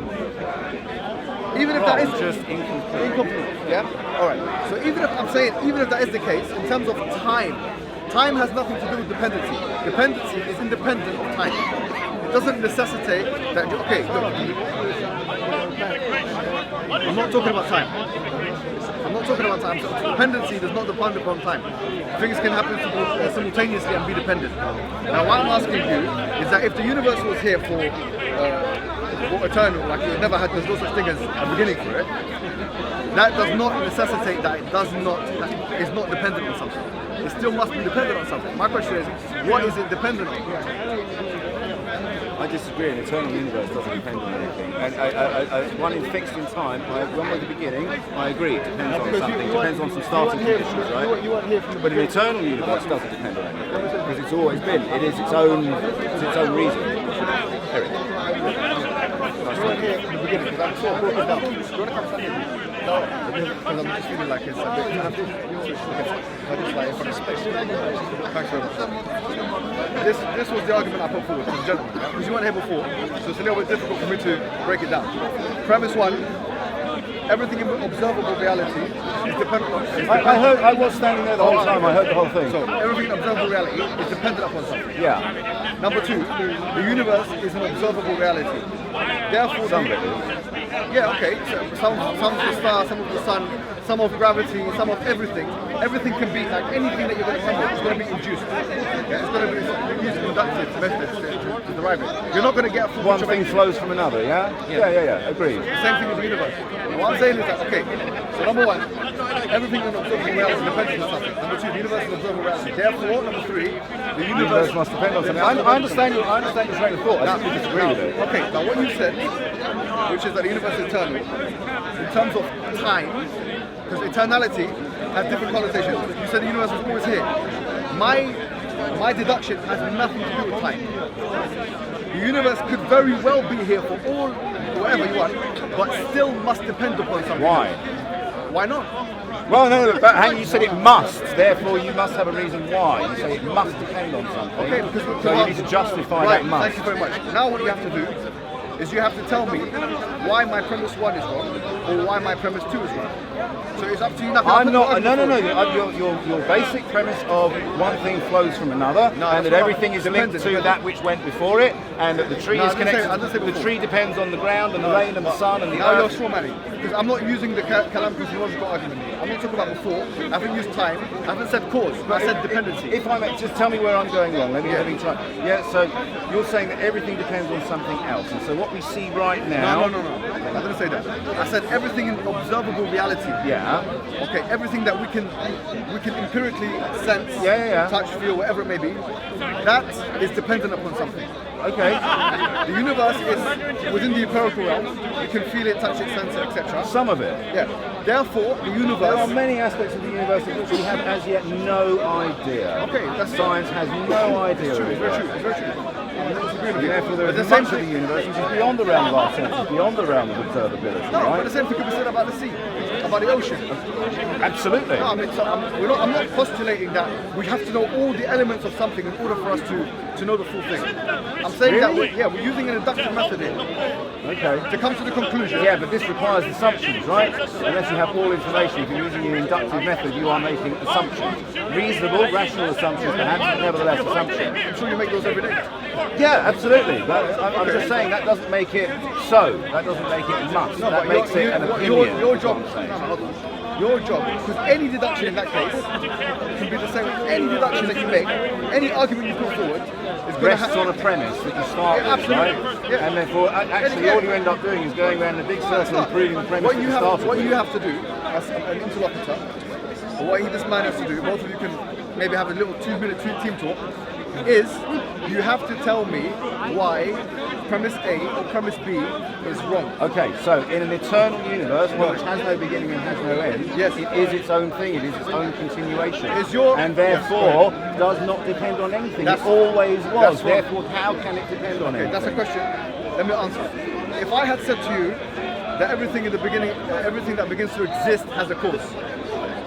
yeah? Even if that is just incomplete. yeah? Alright. So even if I'm saying, even if that is the case, in terms of time has nothing to do with dependency. Dependency is independent of time. It doesn't necessitate that, okay, look, I'm not talking about time. I'm not talking about time. So dependency does not depend upon time. Things can happen simultaneously and be dependent. Now, what I'm asking you is that if the universe was here for eternal, like it never had, there's no such thing as a beginning for it, that does not necessitate that that it's not dependent on something. It still must be dependent on something. My question is, what is it dependent on? I disagree. An eternal universe doesn't depend on anything. And one is fixed in time. One with the beginning, I agree. It depends on something. It depends on some starting conditions, right? But an eternal universe doesn't depend on anything because it's always been. It is its own reason. Eric. Because I'm just feeling like it's a bit. This was the argument I put forward to the gentleman, because you weren't here before, so it's a little bit difficult for me to break it down. Premise one: everything in observable reality is dependent on. I was standing there the whole time. I heard the whole thing. So everything in observable reality is dependent upon something. Yeah. Number two: the universe is an observable reality. Therefore, some of it is. Yeah, okay. So some of the stars, some of the sun, some of gravity, some of everything. Everything can be like anything that you're going to come with. It's going to be induced. Yeah, it's going to be used inductive methods to derive it. You're not going to get one thing flows from another. Yeah. Yeah. Agreed. The same thing with the universe. What I'm saying is that okay. So number one, everything in observable reality depends on something. Number two, the universe is observable reality. Therefore, number three, the universe must depend on something. I understand your train of thought. I simply disagree with it. Okay. Now what you said, which is that the universe is eternal, in terms of time, because eternality has different connotations. You said the universe was always here. My deduction has nothing to do with time. The universe could very well be here for all, whatever you want, but still must depend upon something. Why? Why not? Well, no, but hang, you said it must, therefore you must have a reason why. You say it must depend on something. Okay, because so you need to justify that must. Thank you very much. Now what you have to do is you have to tell me why my premise 1 is wrong or why my premise 2 is wrong. So it's up to you now. I'm not. No. Your basic premise of one thing flows from another, and that everything is linked to that which went before it, and that the tree is connected. The tree depends on the ground and the rain and the sun and the earth. Now you're strawmanning, because I'm not using the Kalam physiological argument. I'm not talking about before. I haven't used time. I haven't said cause, but I said dependency. If I may, just tell me where I'm going wrong. Let me try. Yeah. So you're saying that everything depends on something else, and so what we see right now. No. I didn't say that. I said everything in observable reality. Yeah. Okay, everything that we can empirically sense, touch, feel, whatever it may be, that is dependent upon something. Okay. The universe is within the empirical realm. You can feel it, touch it, sense it, etc. Some of it. Yeah. Therefore, the universe. There are many aspects of the universe of which we have as yet no idea. Okay, that's science has no idea. It's true. It's very true. Therefore, there is much of the universe which is beyond the realm of our senses, beyond the realm of observability. No, right? but the same thing could be said about the sea, about the ocean. Absolutely. No, I mean, I'm not postulating that we have to know all the elements of something in order for us to know the full thing. I'm saying that we're using an inductive method here. Okay. To come to the conclusion. Yeah, but this requires assumptions, right? Unless you have all information, if you're using an inductive method, you are making assumptions. Reasonable, rational assumptions, perhaps, but nevertheless assumptions. I'm sure you make those every day. Yeah, absolutely. But I'm just saying that doesn't make it so. That doesn't make it must. No, that makes it an opinion. Your job. Your job, because any deduction in that case can be the same. Any deduction that you make, any argument you put forward, is going rests on a premise that you start with, right? Yeah. And therefore, actually, all you end up doing is going around in a big circle and proving the premise what you have to do as an interlocutor, or what this man has to do, both of you can maybe have a little 2-minute team talk, is you have to tell me why premise A or premise B is wrong. Okay, so in an eternal universe, which has no beginning and has no end, yes, it is its own thing, it is its own continuation. And therefore does not depend on anything. It always was. Therefore, how can it depend on anything? That's a question. Let me answer. If I had said to you that everything in the beginning, everything that begins to exist has a cause.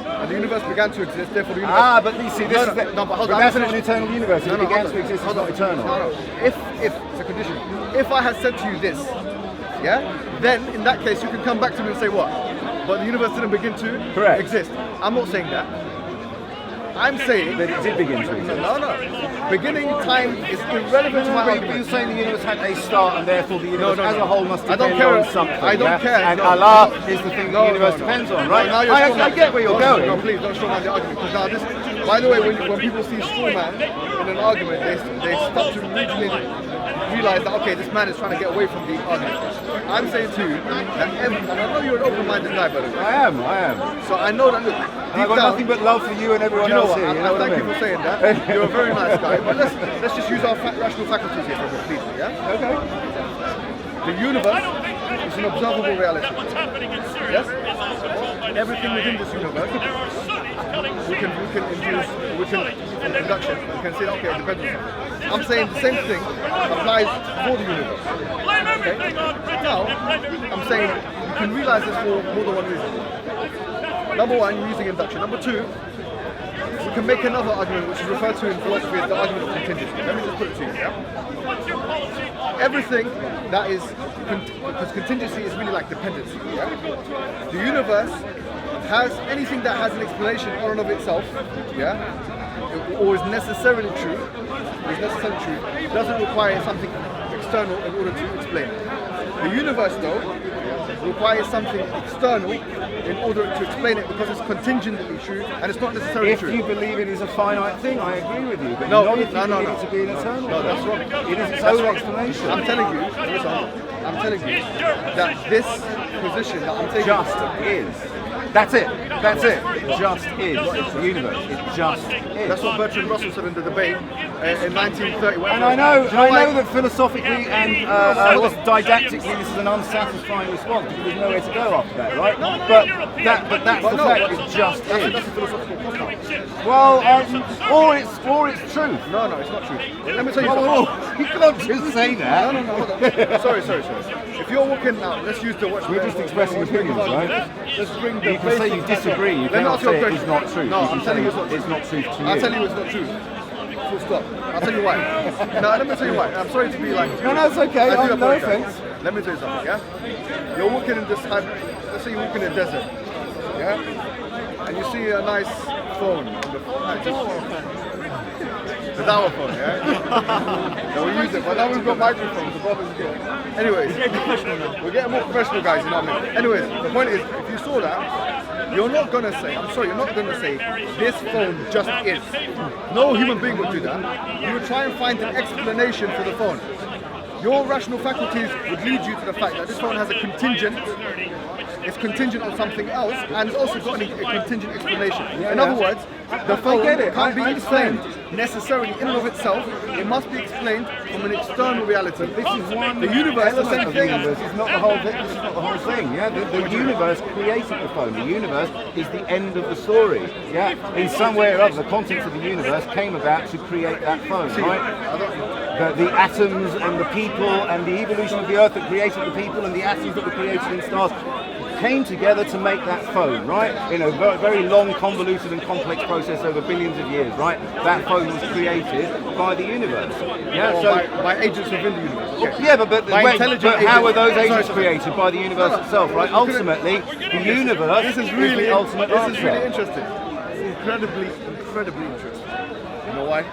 And the universe began to exist, therefore the universe... but you see, that's not an eternal universe. If it began to exist, it's not eternal. No. If it's a condition. If I had said to you this, yeah, then in that case you can come back to me and say what? But the universe didn't begin to exist. I'm not saying that. I'm saying that it did begin to exist. No. Beginning time is irrelevant to my argument. You're saying the universe had a start and therefore the universe as a whole must depend on something. I don't care. And Allah is the thing the universe depends on, right? I get where you're going. No, please don't strawman the argument. Because now this, by the way, when people see strawman in an argument, they start to originally realize that okay, this man is trying to get away from the argument. I'm saying to you that and I know you're an open-minded guy, by the way. I am. So I know that look, I've got nothing but love for you and everyone else here. Thank you for saying that. You're a very nice guy. But let's just use our rational faculties here for a bit, please. Yeah. Okay. The universe is an observable reality. Yes. Everything within this universe, we can induction. We can say okay, it depends on something. I'm saying the same thing applies for the universe. Okay. Now, I'm saying you can realize this for more than one reason. Number one, you're using induction. Number two, we can make another argument which is referred to in philosophy as the argument of contingency. Let me just put it to you, yeah? Everything that is, because contingency is really like dependency, yeah? The universe has anything that has an explanation on and of itself, yeah? Or is necessarily true, doesn't require something external in order to explain it. The universe, though, requires something external in order to explain it because it's contingently true and it's not necessarily true. If you believe it is a finite thing, I agree with you. But no, not if you believe it to be an eternal. No, that's wrong. It is its own explanation. I'm telling you that this position that I'm taking just is. That's it. It just is. The universe. It just is. That's what Bertrand Russell said in the debate in 1930. And I know that philosophically and didactically this is an unsatisfying response because there's nowhere to go after that, right? But that's the fact. It just is. That's a philosophical podcast. Well, or it's truth. No, it's not true. Let me tell you something. You can't just say that. No, hold on. Sorry. If you're walking now, let's use the watch. We're just expressing opinions, right? Let's bring the. You can say you disagree. You cannot say it's not true. No, I'm telling you it's not truth to you. I'll tell you it's not true. Full stop. I'll tell you why. No, let me tell you why. I'm sorry to be like. No, it's okay. No offense. Let me tell you something, yeah? You're walking in this let's say you're walking in a desert, yeah? And you see a nice phone. The Dawah phone, yeah? No, we use it, but now we've got microphones, the problem is good. Anyways, we're getting more professional guys, you know what I mean? Anyways, the point is, if you saw that, you're not gonna say this phone just is. No human being would do that. You would try and find an explanation for the phone. Your rational faculties would lead you to the fact that this phone has a contingent. It's contingent on something else, and it's also got a contingent explanation. In other words, the phone can't be explained necessarily in and of itself. It must be explained from an external reality. This is one. The universe, the same thing. This is not the whole thing. This is not the whole thing. Yeah, the universe created the phone. The universe is the end of the story. Yeah, in some way or other, the contents of the universe came about to create that phone, right? The atoms and the people and the evolution of the earth that created the people and the atoms that were created in stars came together to make that phone, right? In a very long, convoluted and complex process over billions of years, right? That phone was created by the universe. Yeah, by agents within the universe. Okay. Yeah, but how were those agents created? By the universe itself, right? Ultimately, the universe is the ultimate answer. This is really interesting. It's incredibly interesting. You know why?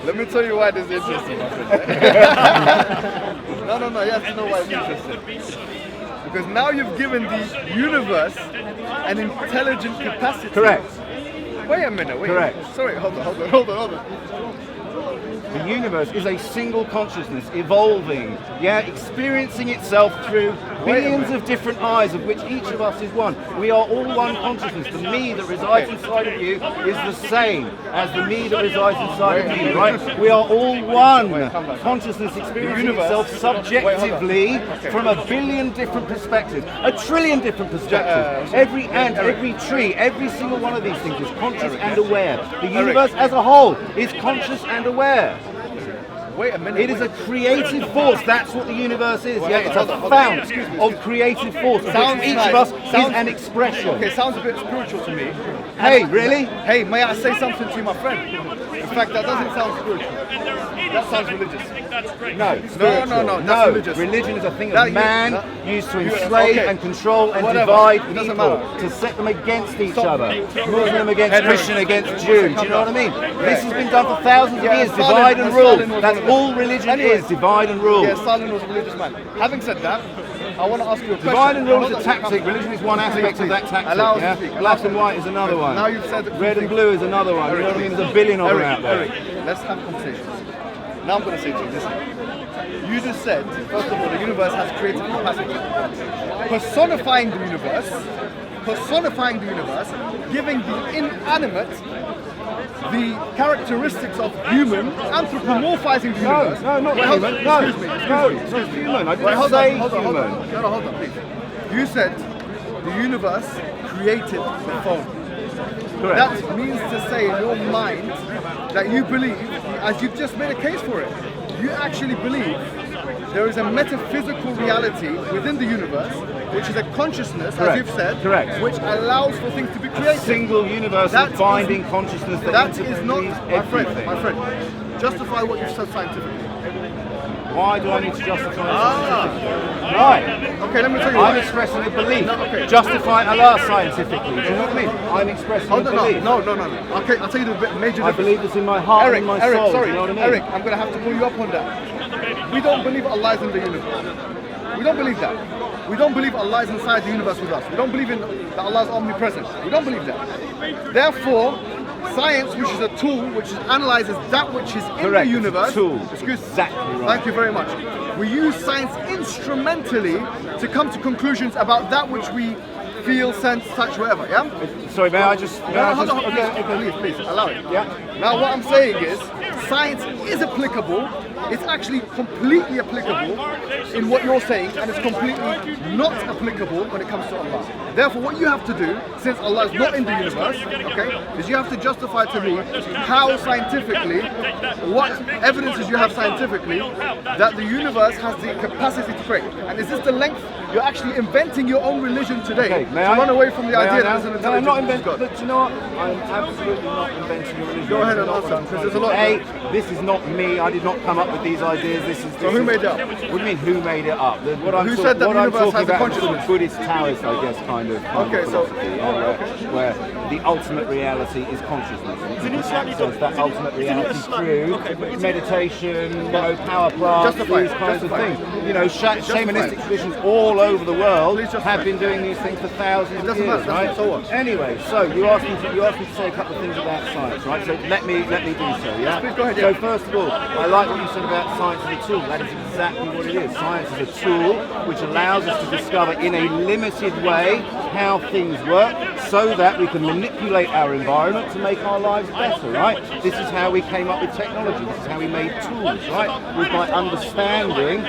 Let me tell you why this is interesting, my friend. No, you have to know why it's interesting. Because now you've given the universe an intelligent capacity. Correct. Wait a minute, Correct. Sorry, hold on. The universe is a single consciousness evolving, experiencing itself through billions of different eyes, of which each of us is one. We are all one consciousness. The me that resides inside of you is the same as the me that resides inside of you, right? We are all one consciousness experiencing itself subjectively from a billion different perspectives, a trillion different perspectives. Every ant, every tree, every single one of these things is conscious and aware. The universe as a whole is conscious and aware. Wait a minute. It is a creative force. That's what the universe is. Yeah, it's a fount of creative force. Sounds Each nice. of us Sounds- is an expression. Okay, sounds a bit spiritual to me. Hey, really? Hey, may I say something to you, my friend? In fact, that doesn't sound spiritual. That sounds religious. No, no, that's religious. Religion is a thing That of you- man that- used to you- enslave okay. and control and Whatever. divide It doesn't people, matter. to set them against each Stop. other. Muslim against Henry. Christian against Jew. Do you know what I mean? This has been done for thousands of Yeah, years. Stalin- Divide and and rule. Stalin was That's one of them. all religion Anyway. is. Divide and rule. Yeah, Stalin was a religious man. Having said that, I want to ask you a question. Divide and rule is Hold a on, tactic. come- Religion is one aspect Please, of that please. tactic. Allow us Yeah? to speak. Black and white is another one. Now you've said that. Red and blue is another one. You know what I mean? There's a billion of them out there. Eric, let's have a conversation. Now I'm going to say to you, listen. You just said, first of all, the universe has creative capacity. Personifying the universe, giving the inanimate the characteristics of human, anthropomorphizing the universe. No, not Wait, hold human. on, No, excuse me. no, it's not human. I Wait, didn't hold say on, hold on, hold human. on. No, hold on, please. You said the universe created the phone. Correct. That means to say in your mind that you believe, as you've just made a case for it, you actually believe there is a metaphysical reality within the universe, which is a consciousness, Correct. as you've said, Correct. which allows for things to be created. Single universal That is- binding consciousness that That is not, interpolates my friend, everything. my friend. Justify what you've said scientifically. Why do I need to justify it Ah. scientifically? Why? Okay, let me tell you I'm why. expressing a belief. No, okay. Justify Allah scientifically. Do you know what I mean? I'm expressing a Hold on, belief. no. Okay, I'll tell you the major I difference. believe this in my heart Eric, and my Eric, soul. sorry, Do you know what I mean? Eric, I'm going to have to pull you up on that. We don't believe Allah is in the universe. We don't believe that. We don't believe Allah is inside the universe with us. We don't believe in that Allah is omnipresent. We don't believe that. Therefore, science, which is a tool which analyzes that which is in Correct, the universe. tool. Excuse. Exactly right. Thank you very much. We use science instrumentally to come to conclusions about that which we feel, sense, touch, whatever. Yeah. Sorry, may I just... May I Hold just on, please, allow it. Yeah. Now, what I'm saying is, science is applicable. It's actually completely applicable in what you're saying, and it's completely not applicable when it comes to Allah. Therefore, what you have to do, since Allah is not in the universe, okay, is you have to justify to me how scientifically, what evidences you have scientifically that the universe has the capacity to create. And is this the length you're actually inventing your own religion today Okay, may to I? run away from the May I idea now? that there's an No, I'm not intelligence inventing. God? Look, do you know what? I'm absolutely not inventing a religion. Go ahead and That's not answer, what I'm because trying there's a to lot do. of- This is not me. I did not come up with these ideas. This is. So who made it up? What do you mean? Who made it up? What I'm Who talk- said that what the I'm universe talking has a about is sort consciousness? of Buddhist Taoist, I guess, kind of. Okay, so- philosophy, yeah, where the ultimate reality is consciousness. So it's that ultimate reality through meditation, power plants, Justify these it, kinds of justify things. it. You know, shamanistic traditions all over the world Please justify have it. been doing these things for thousands of doesn't years, matter, right? so what? Anyway, so you asked me to say a couple of things about science, right? So let me do so, yeah? Please go ahead, So yeah. first of all, I like what you said about science as a tool. That is exactly what it is. Science is a tool which allows us to discover in a limited way how things work so that we can manipulate our environment to make our lives better, right? This is how we came up with technology. This is how we made tools, right? Was by understanding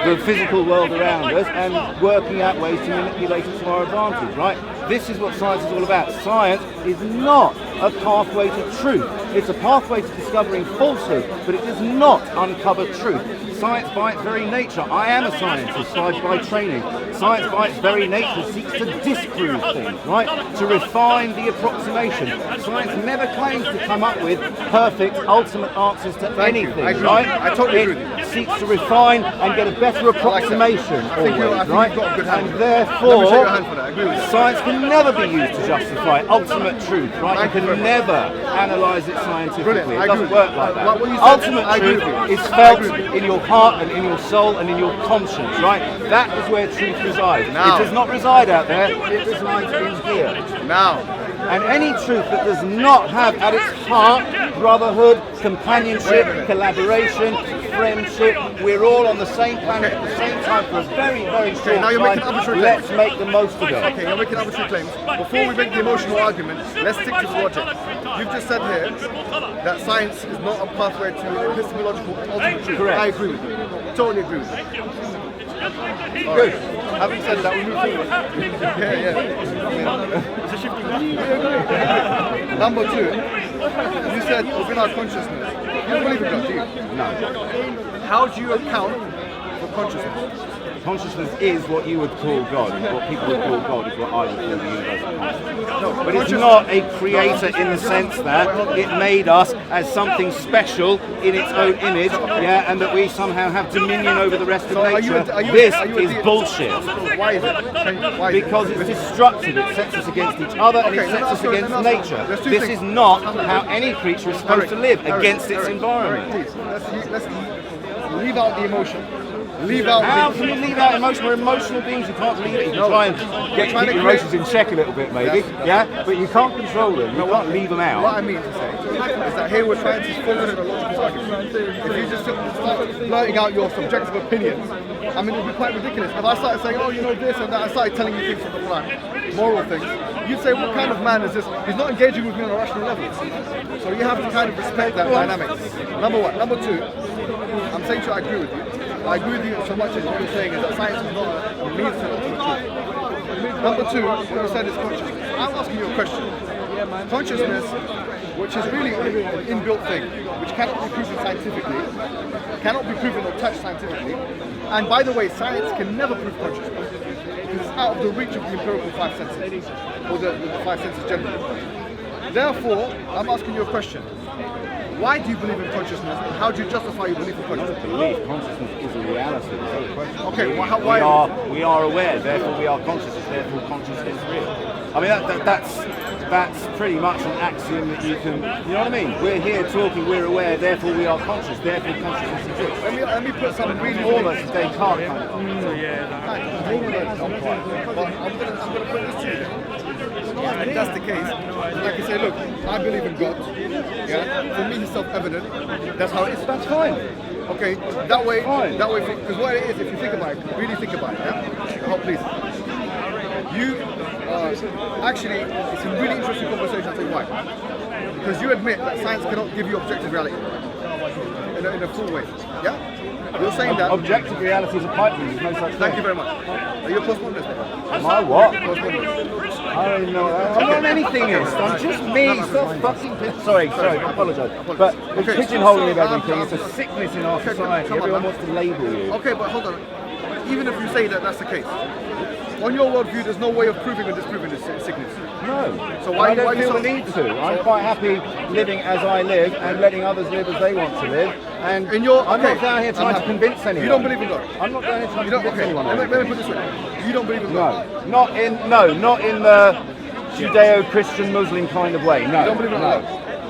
the physical world around us and working out ways to manipulate it to our advantage, right? This is what science is all about. Science is not a pathway to truth. It's a pathway to discovering falsehood, but it does not uncover truth. Science by its very nature, I am a scientist by training. Science by its very nature seeks to disprove things, right? To refine the approximation. Science never claims to come up with perfect, ultimate answers to Thank you. anything, I agree. right? I totally agree with you. It seeks to refine and get a better approximation, I think always, you've right? got a good hand. And Let me therefore, shake your hand for that. I agree with you. science can never be used to justify ultimate truth, right? Thank You you can very much. never analyse it scientifically. Brilliant. I It agree doesn't with work you. like that. What you said, Ultimate I agree truth with you. is I felt agree with you. in your heart and in your soul and in your conscience, right? That is where truth resides. Now. It does not reside out there, it resides in here. Now, And any truth that does not have at its heart brotherhood, companionship, collaboration, friendship, we're all on the same planet at the same time for a very, very short now you're making time. arbitrary Let's claims. make the most of it. okay, you're making arbitrary claims. Before we make the emotional argument, let's stick to the logic. You've just said here that science is not a pathway to epistemological ultimate truth. Correct. I agree with you. Totally agree with you. All right. Having said that, we move forward. It's a shifting. Number two, you said within our consciousness. You don't believe in God, do you? No. How do you account for consciousness? Consciousness is what you would call God, and what people would call God is what I would call the universal consciousness. No, But it's not a creator in the sense that it made us as something special in its own image, yeah, and that we somehow have dominion over the rest of nature. This is bullshit. Why is it? Why is Because it's destructive. It sets us against each other and it sets us against nature. This is not how any creature is supposed to live, against its environment. Please, let's leave out the emotion. Leave out How the... can you leave out emotion? We're emotional beings. You can't leave it. You can try and keep your emotions in check a little bit, maybe. Yeah, but you can't control them. You can't leave them out. What I mean to say is that here we're trying to focus on a logical argument. If you just start blurting out your subjective opinions, I mean, it would be quite ridiculous. If I started saying, oh, you know this and that, I started telling you things from the Quran, moral things, you'd say, what kind of man is this? He's not engaging with me on a rational level. So you have to kind of respect that dynamic. Number one. Number two, I'm saying to you, I agree with you. I agree with you so much as what you're saying is that science is not a means to the truth. Number two, what you said is consciousness. I'm asking you a question. Consciousness, which is really an inbuilt thing, which cannot be proven scientifically, cannot be proven or touched scientifically, and by the way, science can never prove consciousness, because it's out of the reach of the empirical five senses, or the five senses generally. Therefore, I'm asking you a question. Why do you believe in consciousness? And how do you justify your belief in consciousness? I believe consciousness is a reality. Is that the question? Okay, well, why? We are aware, therefore we are conscious, therefore consciousness is real. I mean, that's pretty much an axiom that you can, you know what I mean? We're here talking, we're aware, therefore we are conscious, therefore consciousness exists. Let me put some really... Almost Descartes kind of. But I'm gonna put this to you then. If that's the case, I can say, look, I believe in God. Yeah, for me, he's self-evident. That's how it is. That's fine. Okay, that way, because what it is, if you think about it, really think about it, yeah? Oh, please. You, actually, it's a really interesting conversation. I'll tell you why. Because you admit that science cannot give you objective reality in a full way. Yeah? You're saying that... Objective reality is a pipe dream, there's no such thing. Thank you very much. Are you a postmodernist? Am I what? Postmodernist. I don't even know. I'm not an anythingist. I'm just me. Stop fucking... Sorry, I apologise. But the pigeonholing of everything is a sickness in our society. Everyone wants to label you. Okay, but hold on. Even if you say that that's the case, on your worldview, there's no way of proving or disproving this sickness. No. So why I don't feel you the need to. I'm quite happy living as I live and letting others live as they want to live. And I'm not down here trying to convince anyone. You don't believe in God? I'm not down here trying to convince anyone. Let me put it this way. You don't believe in God? Not in the Judeo-Christian Muslim kind of way. No. You don't believe in God?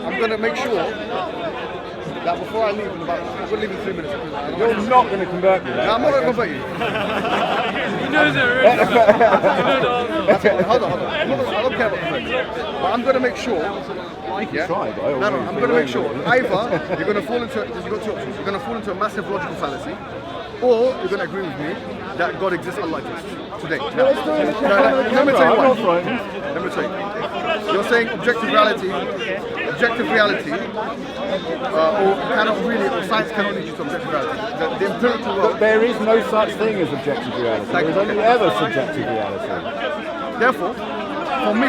I'm going to make sure that before I leave in we'll leave in 3 minutes. You're not going to convert me. No, I'm not going to convert you. He knows it already. Hold on. I don't care about conversion. But I'm going to make sure. You can try, but I'm going to make sure. Either you're going to fall into, you've got two options. You're going to fall into a massive logical fallacy, or you're going to agree with me that God exists, Allah exists today. Let me tell you why. Let me tell you. You're saying objective reality, or cannot really, or science cannot lead you to objective reality. The empirical world. There is no such thing as objective reality. There is only ever subjective reality. Therefore, for me,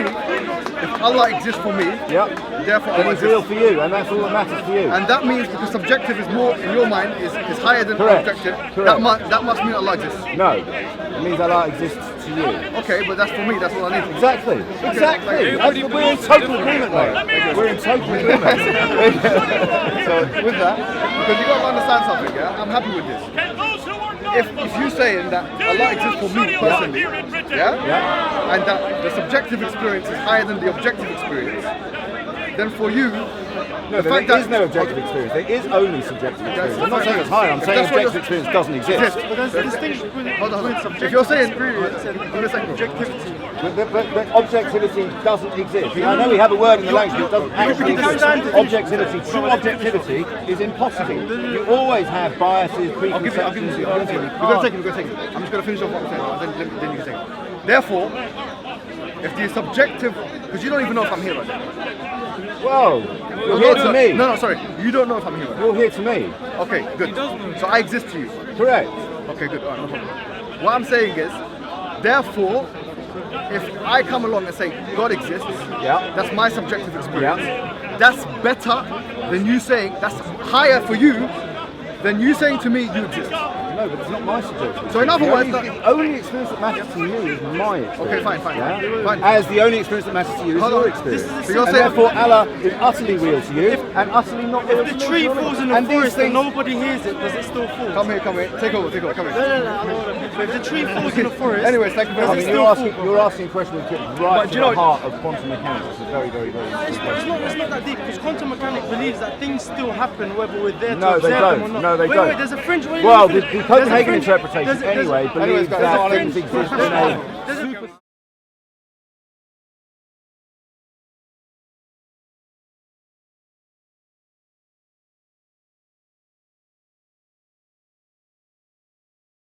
if Allah exists for me, therefore then Allah it's real exists. for you, and that's all that matters for you. And that means because subjective is more in your mind is higher than objective. That must mean Allah exists. No, it means Allah exists to you. Okay, but that's for me. That's all I need. Exactly. We're in total agreement, mate. We're in total agreement. So with that, because you got to understand something, yeah, I'm happy with this. If you're saying that Allah exists for me personally, and that the subjective experience is higher than the objective experience, then for you, no, there is no objective experience. There is only subjective experience. I'm not saying it's higher. I'm saying objective experience doesn't exist. But there's a distinction between if you're saying objectivity. But objectivity doesn't exist. I know we have a word in the language, but it doesn't actually exist. Objectivity, true objectivity is impossible. You always have biases, preconceptions. We're going to take it. I'm just going to finish off what I'm saying, then you can take it. Therefore, if the subjective, because you don't even know if I'm here right now. Well, you're here to me. No, sorry. You don't know if I'm here right now. You're here to me. Okay, good. So I exist to you. Correct. Okay, good. All right, no problem. What I'm saying is, therefore, if I come along and say God exists, Yeah. that's my subjective experience. That's better than you saying, that's higher for you than you saying to me you exist. No, but it's not my subjective. So in other words, the only experience that matters to you is my experience. Okay, fine. As the only experience that matters to you is Hold your on. experience. So you're And saying- therefore Allah is utterly real to you and utterly not real to If me. the tree falls in the And these forest and things- nobody hears it, does it still fall? Come here. Take over, come here. No, I don't want to. If the tree falls in the forest, Anyways, thank you very I much. mean, you're asking a question that gets right But to do you the know- heart of quantum mechanics. It's a very, very, very it's not that deep because quantum mechanics believes that things still happen whether we're there to No, they observe don't. them or not. No, they wait, don't. Wait, there's a fringe. Well, the Copenhagen interpretation anyway Anyways, believes guys, that I'll things end. exist in a